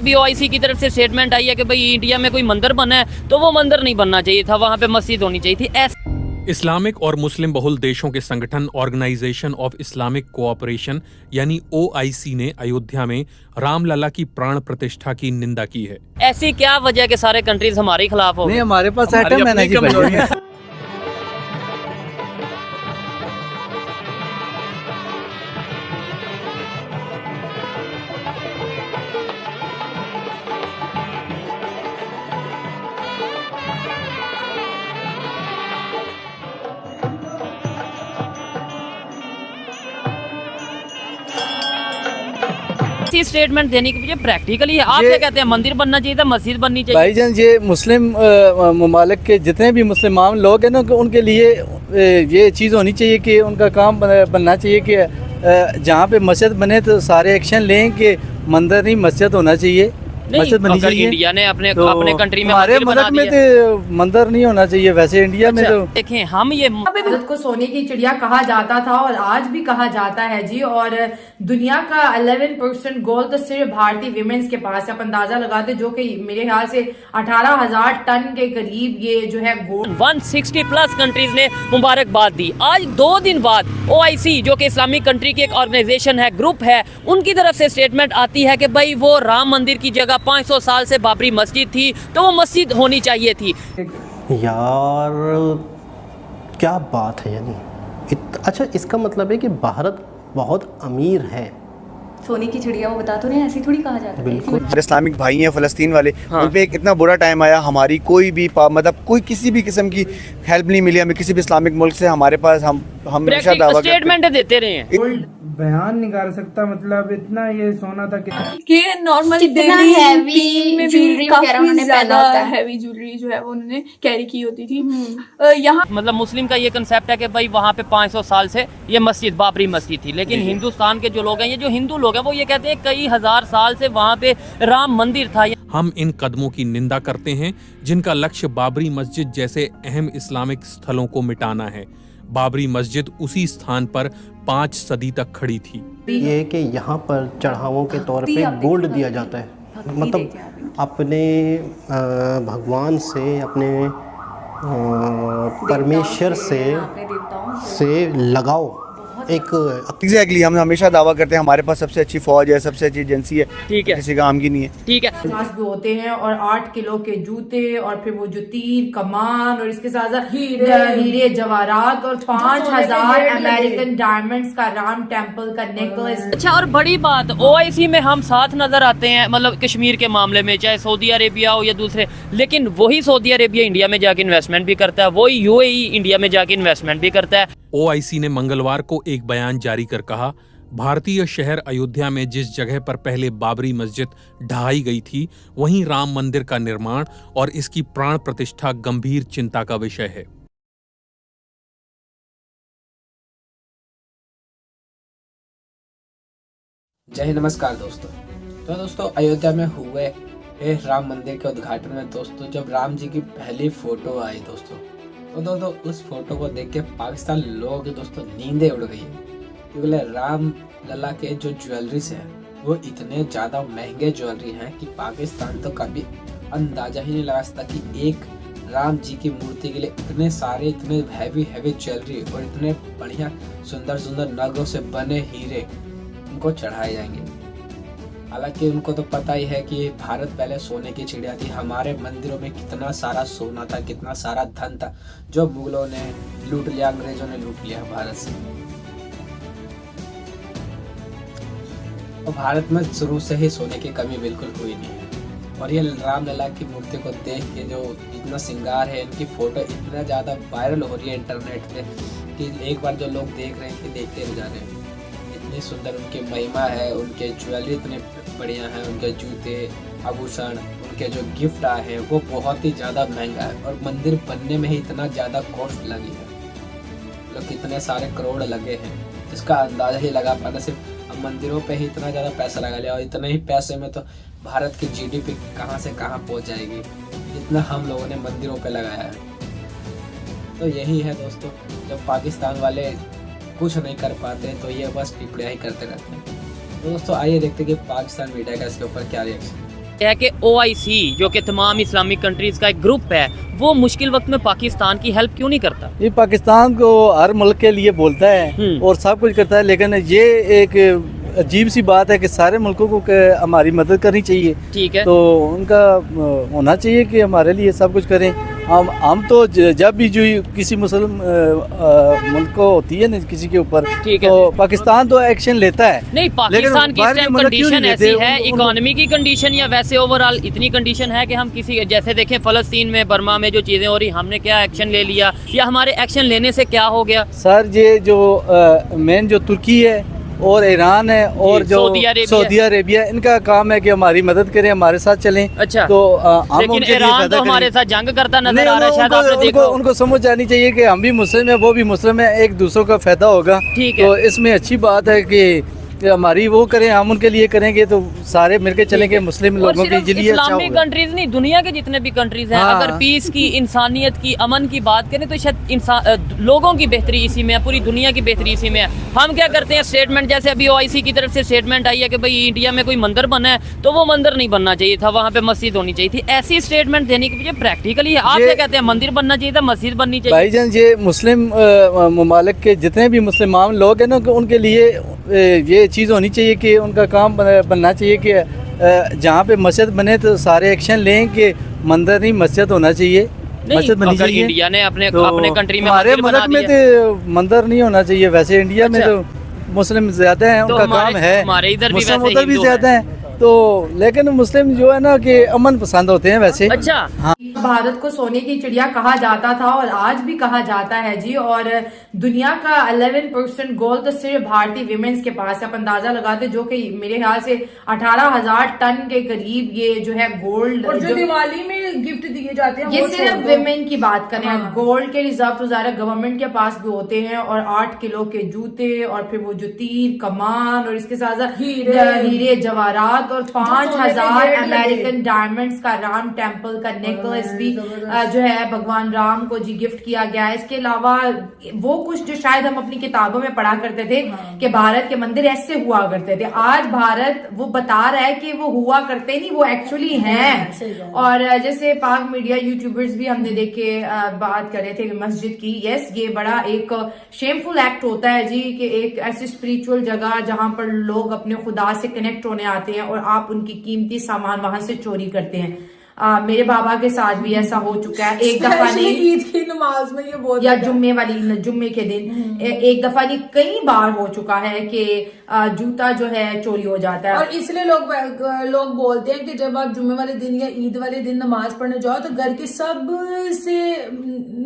अभी ओआईसी की तरफ से स्टेटमेंट आई है कि भाई इंडिया में कोई मंदिर बना है तो वो मंदिर नहीं बनना चाहिए था, वहाँ पे मस्जिद होनी चाहिए थी। इस्लामिक और मुस्लिम बहुल देशों के संगठन ऑर्गेनाइजेशन ऑफ इस्लामिक कोऑपरेशन यानी ओआईसी ने अयोध्या में रामलला की प्राण प्रतिष्ठा की निंदा की है। ऐसी क्या वजह के सारे कंट्रीज हमारे खिलाफ हो? नहीं, हमारे पास एटम एनर्जी है। स्टेटमेंट देने के पीछे प्रैक्टिकली आप क्या कहते हैं? मंदिर बनना चाहिए था, मस्जिद बननी चाहिए? भाईजान, ये मुस्लिम ममालिक के जितने भी मुसलमान लोग हैं ना, उनके लिए ये चीज़ होनी चाहिए कि उनका काम बनना चाहिए कि जहाँ पे मस्जिद बने तो सारे एक्शन लें कि मंदिर नहीं मस्जिद होना चाहिए। मस्जिद बननी चाहिए। इंडिया ने अपने कंट्री में हमारे मुल्क में तो मंदिर नहीं होना चाहिए, वैसे इंडिया में तो देखें हम ये भारत को सोने की चिड़िया कहा जाता था और आज भी कहा जाता है जी। और दुनिया का 11% गोल्ड तो सिर्फ भारतीय विमेंस के पास है। आप अंदाजा लगाते जो कि मेरे ख्याल से 18,000 टन के करीब ये जो है गोल्ड 160 प्लस कंट्रीज ने मुबारकबाद दी। आज 2 दिन बाद ओआईसी जो कि इस्लामिक कंट्री की एक ऑर्गेनाइजेशन है, ग्रुप है, उनकी तरफ से स्टेटमेंट आती है कि भाई वो राम मंदिर की जगह 500 साल से बाबरी मस्जिद थी तो वो मस्जिद होनी चाहिए थी। यार क्या बात है, यानी अच्छा इसका मतलब है कि भारत बहुत अमीर है। सोने की चिड़िया वो बता तो नहीं, ऐसे थोड़ी कहा जाता है। बिल्कुल। इस्लामिक भाई हैं फ़लस्तीन वाले, हाँ। उन पे एक इतना बुरा टाइम आया, हमारी कोई भी मतलब कोई किसी भी किस्म की हेल्प नहीं मिली हमें किसी भी इस्लामिक मुल्क से। हमारे पास हम हमेशा दावा स्टेटमेंट देते रहे हैं। गोल्ड बयान नहीं कर सकता, मतलब इतना ये सोना था कि नॉर्मल हैवी ज्वेलरी वगैरह उन्होंने पहना होता है। हैवी ज्वेलरी जो है वो उन्होंने कैरी की होती थी। यहाँ मतलब मुस्लिम का ये कंसेप्ट है कि भाई वहाँ पे 500 साल से ये मस्जिद बाबरी मस्जिद थी, लेकिन हिंदुस्तान के जो लोग हैं, ये जो हिंदू लोग हैं, वो ये कहते हैं कई हजार साल से वहाँ पे राम मंदिर था। हम इन कदमों की निंदा करते हैं जिनका लक्ष्य बाबरी मस्जिद जैसे अहम इस्लामिक स्थलों को मिटाना है। बाबरी मस्जिद उसी स्थान पर 5 सदी तक खड़ी थी। ये कि यहाँ पर चढ़ावों के तौर पे गोल्ड दिया जाता है, मतलब अपने भगवान से, अपने परमेश्वर से लगाओ एक। एग्जैक्टली हम हमेशा दावा करते हैं हमारे पास सबसे अच्छी फौज है, सबसे अच्छी एजेंसी है, ठीक है, किसी काम की नहीं है। ठीक है। भी होते हैं और 8 किलो के जूते और फिर वो जो तीर कमान और इसके साथ साथ हीरे जवाहरात और 5,000 अमेरिकन डायमंड्स का राम टेम्पल का नेकलेस। अच्छा, और बड़ी बात, ओआईसी में हम साथ नजर आते हैं, मतलब कश्मीर के मामले में, चाहे सऊदी अरेबिया हो या दूसरे, लेकिन वही सऊदी अरेबिया इंडिया में जाके इन्वेस्टमेंट भी करता है, वही यूएई इंडिया में जाके इन्वेस्टमेंट भी करता है। ओआईसी ने मंगलवार को एक बयान जारी कर कहा, भारतीय शहर अयोध्या में जिस जगह पर पहले बाबरी मस्जिद ढहाई गई थी, वहीं राम मंदिर का निर्माण और इसकी प्राण प्रतिष्ठा गंभीर चिंता का विषय है। जय हिंद, नमस्कार दोस्तों। तो दोस्तों, अयोध्या में हुए राम मंदिर के उद्घाटन में दोस्तों जब राम जी की पहली फोटो आई दोस्तों, तो दोस्तों उस फोटो को देख के पाकिस्तान लोगों की दोस्तों नींदें उड़ गई है, क्योंकि राम लला के जो ज्वेलरीज है वो इतने ज़्यादा महंगे ज्वेलरी हैं कि पाकिस्तान तो कभी अंदाजा ही नहीं लगा सकता कि एक राम जी की मूर्ति के लिए इतने हैवी ज्वेलरी और इतने बढ़िया सुंदर नगों से बने हीरे उनको चढ़ाए जाएंगे। हालांकि उनको तो पता ही है कि भारत पहले सोने की चिड़िया थी। हमारे मंदिरों में कितना सारा सोना था, कितना सारा धन था, जो मुगलों ने लूट लिया, अंग्रेजों ने लूट लिया भारत से। और भारत में शुरू से ही सोने की कमी बिल्कुल हुई नहीं है। और ये रामलला की मूर्ति को देख के जो इतना श्रृंगार है, इनकी फोटो इतना ज़्यादा वायरल हो रही है इंटरनेट पे कि एक बार जो लोग देख रहे हैं कि देखते रह जा रहे हैं। इतनी सुंदर उनकी महिमा है, उनके ज्वेलरी इतने बढ़िया हैं, उनके जूते, आभूषण, उनके जो गिफ्ट आए हैं वो बहुत ही ज़्यादा महंगा है। और मंदिर बनने में ही इतना ज़्यादा कॉस्ट लगी है, मतलब कितने सारे करोड़ लगे हैं, इसका अंदाजा ही लगा पाना। सिर्फ मंदिरों पे ही इतना ज़्यादा पैसा लगा लिया, और इतने ही पैसे में तो भारत की जीडीपी कहाँ से कहाँ पहुँच जाएगी, जितना हम लोगों ने मंदिरों पे लगाया है। तो यही है दोस्तों, जब पाकिस्तान वाले कुछ नहीं कर पाते तो ये बस टिप्पणियाँ ही करते रहते हैं। तो दोस्तों आइए देखते हैं कि पाकिस्तान मीडिया का इसके ऊपर क्या रिएक्शन है। है कि OIC जो कि तमाम इस्लामिक कंट्रीज का एक ग्रुप है, वो मुश्किल वक्त में पाकिस्तान की हेल्प क्यों नहीं करता? ये पाकिस्तान को हर मुल्क के लिए बोलता है और सब कुछ करता है, लेकिन ये एक अजीब सी बात है कि सारे मुल्कों को हमारी मदद करनी चाहिए। ठीक है, तो उनका होना चाहिए कि हमारे लिए सब कुछ करें। हम तो जब भी जो किसी मुस्लिम मुल्क को होती है ना किसी के ऊपर, ठीक है, तो पाकिस्तान तो एक्शन लेता है। नहीं, पाकिस्तान की इस टाइम कंडीशन ऐसी है, उन- इकोनॉमी की कंडीशन या वैसे ओवरऑल इतनी कंडीशन है कि हम किसी, जैसे देखें फ़लस्तीन में, बर्मा में जो चीज़ें हो रही, हमने क्या एक्शन ले लिया या हमारे एक्शन लेने से क्या हो गया? सर ये जो मेन जो तुर्की है और ईरान है और जो सऊदी अरेबिया, इनका काम है कि हमारी मदद करें, हमारे साथ चलें। अच्छा, तो हम लेकिन उनके लिए ईरान फायदा तो हमारे करें। साथ जंग करता नजर नहीं, आ रहा है, शायद आपने देखा हो। उनको समझ आनी चाहिए कि हम भी मुस्लिम है, वो भी मुस्लिम है, एक दूसरों का फायदा होगा। ठीक है, तो इसमें अच्छी बात है कि हमारी वो करें, हम उनके लिए करेंगे तो सारे मिलकर चलेंगे मुस्लिम लोगों के लिए। अच्छा इस्लामिक कंट्रीज नहीं, दुनिया के जितने भी कंट्रीज हैं, अगर पीस की, इंसानियत की, अमन की बात करें तो शायद लोगों की बेहतरी इसी में है, पूरी दुनिया की बेहतरी इसी में है। हम क्या करते हैं, स्टेटमेंट जैसे अभी OIC की तरफ से स्टेटमेंट आई है कि भाई इंडिया में कोई मंदिर बना है तो वो मंदिर नहीं बनना चाहिए था, वहाँ पे मस्जिद होनी चाहिए थी। ऐसी स्टेटमेंट देने के पीछे प्रैक्टिकली आप क्या कहते हैं, मंदिर बनना चाहिए था, मस्जिद बननी चाहिए? भाईजान ये मुस्लिम ममालिक के जितने भी मुसलमान लोग हैं ना, उनके लिए ये चीज़ होनी चाहिए कि उनका काम बनना चाहिए कि जहाँ पे मस्जिद बने तो सारे एक्शन लें कि मंदिर नहीं मस्जिद होना चाहिए, मस्जिद बननी अगर चाहिए। इंडिया ने अपने तो अपने कंट्री में हमारे मंदिर बना मुल्क में दिया, तो मंदिर नहीं होना चाहिए। वैसे इंडिया में तो मुस्लिम ज्यादा हैं, तो उनका काम है, हमारे इधर भी मुस्लिम वैसे उधर भी हिंदू ज्यादा हैं। तो लेकिन मुस्लिम जो है ना कि अमन पसंद होते हैं वैसे। अच्छा, हाँ, भारत को सोने की चिड़िया कहा जाता था और आज भी कहा जाता है जी। और दुनिया का 11% गोल्ड तो सिर्फ भारतीय विमेंस के पास है। आप अंदाजा लगाते, जो कि मेरे ख्याल से 18,000 टन के करीब ये जो है गोल्ड, और जो दिवाली में गिफ्ट दिए जाते हैं ये वो सिर्फ विमेन की बात करें। हाँ। गोल्ड के रिजर्व तो ज़्यादा गवर्नमेंट के पास भी होते हैं, और 8 किलो के जूते, और फिर वो जो तीर कमान, और इसके साथ साथ हीरे जवाहरात, और 5,000 अमेरिकन डायमंड्स का राम टेम्पल का नेकलेस भी जो है भगवान राम को जी गिफ्ट किया गया है। इसके अलावा वो कुछ जो शायद हम अपनी किताबों में पढ़ा करते थे कि भारत के मंदिर ऐसे हुआ करते थे, आज भारत वो बता रहा है कि वो हुआ करते नहीं, वो एक्चुअली हैं। और जैसे पाक मीडिया यूट्यूबर्स भी हमने देखे बात कर रहे थे मस्जिद की। यस, ये बड़ा एक शेमफुल एक्ट होता है जी कि एक ऐसी स्पिरिचुअल जगह जहां पर लोग अपने खुदा से कनेक्ट होने आते हैं और आप उनकी कीमती सामान वहां से चोरी करते हैं। मेरे बाबा के साथ भी ऐसा हो चुका है। एक दफा नहीं, ईद की नमाज में ये बहुत, या जुम्मे के दिन एक दफा नहीं कई बार हो चुका है कि जूता जो है चोरी हो जाता है। और इसलिए लोग बोलते हैं कि जब आप जुम्मे वाले दिन या ईद वाले दिन नमाज पढ़ने जाओ तो घर के सब से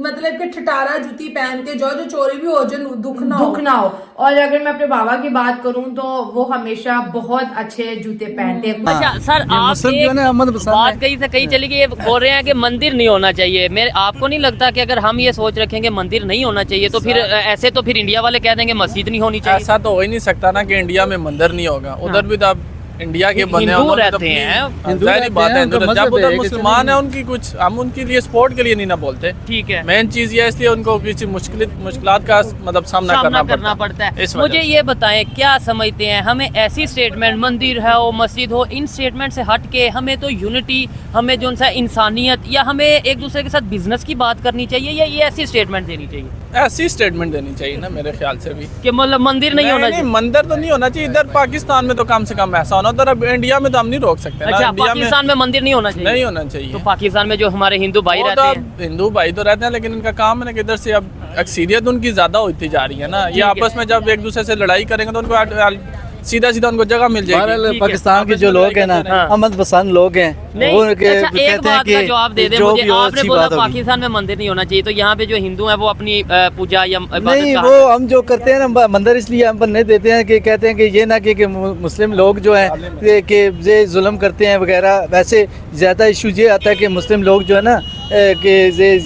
मतलब कि ठटारा जूती पहन के जाओ, जो चोरी भी हो जाए दुख ना हो। और अगर मैं अपने बाबा की बात करूं तो वो हमेशा बहुत अच्छे जूते पहनते हैं। अच्छा सर, आप बात कहीं से कहीं चली गई, ये बोल रहे हैं कि मंदिर नहीं होना चाहिए। मेरे आपको नहीं लगता कि अगर हम ये सोच रखेंगे मंदिर नहीं होना चाहिए तो फिर ऐसे तो फिर इंडिया वाले कह देंगे मस्जिद नहीं होनी चाहिए? ऐसा तो हो ही नहीं सकता ना कि इंडिया में मंदिर नहीं होगा। उधर भी तो आप इंडिया के बने हिंदू रहते हैं, जाहिर बात है, जब उधर मुसलमान है उनकी कुछ हम उनके लिए सपोर्ट के लिए नहीं ना बोलते। ठीक है, मेन चीज ये इसलिए उनको किसी मुश्किलात का मतलब सामना करना पड़ता है। मुझे ये बताएं, क्या समझते हैं हमें ऐसी स्टेटमेंट, मंदिर है हो मस्जिद हो, इन स्टेटमेंट से हट के हमें तो यूनिटी, हमें जो सा इंसानियत, या हमें एक दूसरे के साथ बिजनेस की बात करनी चाहिए, या ये ऐसी स्टेटमेंट देनी चाहिए? ऐसी स्टेटमेंट देनी चाहिए ना मेरे ख्याल से भी, कि मतलब मंदिर नहीं होना चाहिए। मंदिर तो नहीं होना चाहिए। इधर पाकिस्तान में तो कम से कम ऐसा होना, उधर अब इंडिया में तो हम नहीं रोक सकते। अच्छा, पाकिस्तान में मंदिर नहीं होना चाहिए? नहीं होना चाहिए। तो पाकिस्तान में जो हमारे हिंदू भाई रहते हैं, हिंदू भाई तो रहते हैं, लेकिन इनका काम है ना कि इधर से अब अक्सरियत उनकी ज्यादा होती जा रही है ना। ये आपस में जब एक दूसरे से लड़ाई करेंगे तो उनको सीधा उनको जगह मिल जाएगी। पाकिस्तान के जो लोग हैं ना, अमन पसंद लोग हैं। अच्छा, एक बात का जवाब दे दे मुझे। आपने बोला पाकिस्तान में मंदिर नहीं होना चाहिए, तो यहाँ पे जो हिंदू है वो अपनी पूजा या नहीं, वो हम जो करते हैं ना मंदिर इसलिए हम बनने देते हैं कि कहते हैं कि ये ना कि मुस्लिम लोग जो हैं कि ये जुल्म करते हैं वगैरह। वैसे ज्यादा इशू ये आता है कि मुस्लिम लोग जो है ना कि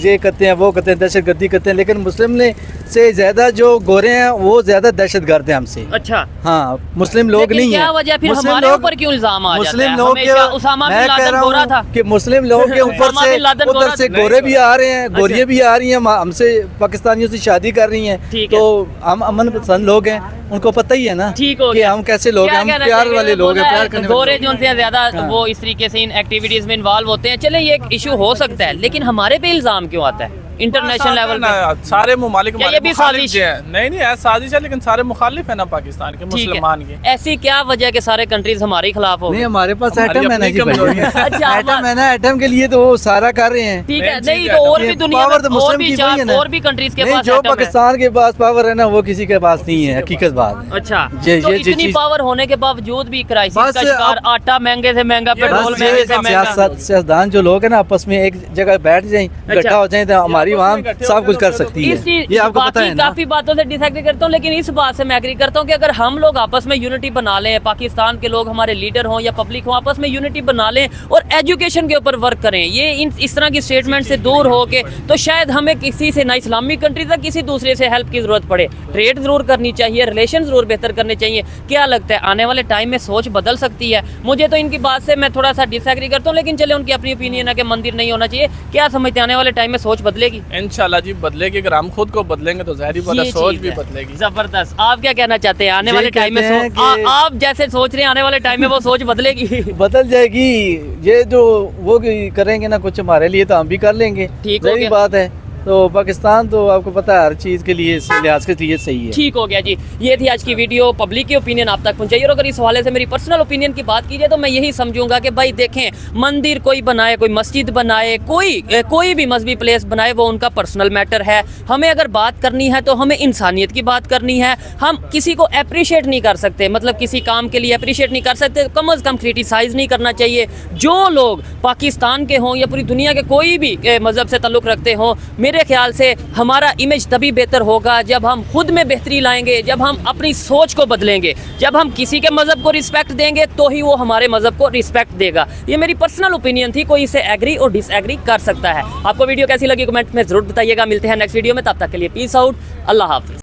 ये करते हैं, वो करते हैं, दहशतगर्दी करते हैं, लेकिन मुस्लिम ने से ज़्यादा जो गोरे हैं वो ज़्यादा दहशतगर्द हैं हमसे। अच्छा, हाँ, मुस्लिम लोग नहीं क्या है। वजह फिर मुस्लिम हमारे लोग- ऊपर क्यों इल्जाम आ जाता है? मुस्लिम लोग हमेशा उसामा बिन लादेन गोरा था कि मुस्लिम लोग के ऊपर उसामा बिन लादेन गोरा उधर से था। गोरे भी आ रहे हैं, गोरियाँ भी आ रही हैं, हमसे पाकिस्तानियों से शादी कर रही हैं, ठीक है। तो हम अमन पसंद लोग हैं, उनको पता ही है ना ठीक हो कि गया। हम कैसे लोग हैं, क्या हम कहना प्यार चाहिए? वाले लोग हैं, बोला प्यार है, करने गोरे वाले जो उनसे ज्यादा हाँ। वो इस तरीके से इन एक्टिविटीज में इन्वॉल्व होते हैं। चले ये एक इशू हो सकता है, लेकिन हमारे पे इल्जाम क्यों आता है इंटरनेशनल लेवल पे? सारे मुमालिक क्या ये भी साजिश है? नहीं नहीं, साजिश है, लेकिन सारे मुखालिफ है ना पाकिस्तान के, ठीक मुसलमान है, के। ऐसी क्या वजह के सारे कंट्रीज हमारे खिलाफ हो नहीं, गए? हमारे पास हमारी एटम है ना अपनी जी भाई। कमजोरी है। अच्छा, एटम है ना, एटम के लिए तो वो सारा कर रहे हैं। ठीक है, main नहीं चीज तो है और ये भी दुनिया पावर तो में और मुस्लिम भी की चार वही है ना। और भी कंट्रीज के नहीं, पास जो एटम है। पाकिस्तान के पास पावर है ना वो किसी के पास नहीं है, हकीकत बात। अच्छा, ये तो ये इतनी चीज पावर होने के बावजूद भी क्राइसिस बस का शिकार, अब- आटा महंगे से महंगा, पेट्रोल बस महंगे ये से महंगा। सियासतदान जो लोग हैं ना आपस में एक जगह बैठ जाएं, इकट्ठा हो जाएं, तो हमारी आपस में आवाम इकट्ठे सब होकर कुछ कर तो सकती है। इस चीज ये आपको पता है ना। काफी बातों से डिसएग्री करता हूँ, लेकिन इस बात से मैं एग्री करता हूँ कि अगर हम लोग आपस में यूनिटी बना लें, पाकिस्तान के लोग हमारे लीडर हों या पब्लिक हो, आपस में यूनिटी बना लें और एजुकेशन के ऊपर वर्क करें, ये इस तरह की स्टेटमेंट से दूर हो के, तो शायद हमें किसी से, ना इस्लामिक कंट्री तक किसी दूसरे से हेल्प की जरूरत पड़े। ट्रेड जरूर करनी चाहिए, रिलेशन जरूर बेहतर करने चाहिए। क्या लगता है आने वाले टाइम में सोच बदल सकती है? मुझे तो इनकी बात से मैं थोड़ा सा डिसएग्री करता हूँ, लेकिन चले उनकी अपनी ओपिनियन है कि मंदिर नहीं होना चाहिए। क्या समझते हैं आने वाले टाइम में सोच बदलेगी? इंशाल्लाह जी बदलेगी, अगर हम खुद को बदलेंगे तो ज़ाहिर बात है ये सोच चीज़ भी है। बदलेगी। जबरदस्त। आप क्या कहना चाहते हैं आने ये वाले टाइम में कहते हैं कि- आप जैसे सोच रहे हैं आने वाले टाइम में वो सोच बदलेगी? बदल जाएगी। ये जो वो करेंगे ना कुछ हमारे लिए, तो हम भी कर लेंगे। ठीक हो सही गया। बात है। तो पाकिस्तान तो आपको पता है हर चीज़ के लिए, लिहाज के लिए सही है। ठीक हो गया जी। ये थी आज की वीडियो, पब्लिक की ओपिनियन आप तक पहुंचाइए। और अगर इस हवाले से मेरी पर्सनल ओपिनियन की बात कीजिए तो मैं यही समझूंगा कि भाई देखें, मंदिर कोई बनाए, कोई मस्जिद बनाए, कोई भी मजहबी प्लेस बनाए, वो उनका पर्सनल मैटर है। हमें अगर बात करनी है तो हमें इंसानियत की बात करनी है। हम किसी को अप्रिशिएट नहीं कर सकते, मतलब किसी काम के लिए अप्रिशिएट नहीं कर सकते, कम अज़ कम क्रिटिसाइज़ नहीं करना चाहिए। जो लोग पाकिस्तान के हों या पूरी दुनिया के कोई भी मज़हब से ताल्लुक़ रखते हों, मेरे ख्याल से हमारा इमेज तभी बेहतर होगा जब हम खुद में बेहतरी लाएंगे, जब हम अपनी सोच को बदलेंगे। जब हम किसी के मज़हब को रिस्पेक्ट देंगे तो ही वो हमारे मज़हब को रिस्पेक्ट देगा। ये मेरी पर्सनल ओपिनियन थी, कोई इसे एग्री और डिसएग्री कर सकता है। आपको वीडियो कैसी लगी कमेंट में ज़रूर बताइएगा। मिलते हैं नेक्स्ट वीडियो में, तब तक के लिए पीस आउट, अल्लाह हाफिज़।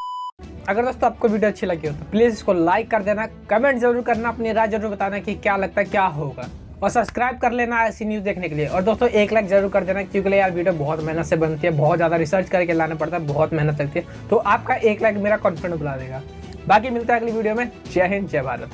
अगर दोस्तों आपको वीडियो अच्छी लगी हो तो प्लीज़ इसको लाइक कर देना, कमेंट जरूर करना, अपनी राय जरूर बताना कि क्या लगता है क्या होगा, और सब्सक्राइब कर लेना ऐसी न्यूज़ देखने के लिए। और दोस्तों एक लाइक जरूर कर देना, क्योंकि यार वीडियो बहुत मेहनत से बनती है, बहुत ज़्यादा रिसर्च करके लाना पड़ता है, बहुत मेहनत लगती है। तो आपका एक लाइक मेरा कॉन्फिडेंस बढ़ा देगा। बाकी मिलता है अगली वीडियो में। जय हिंद, जय भारत।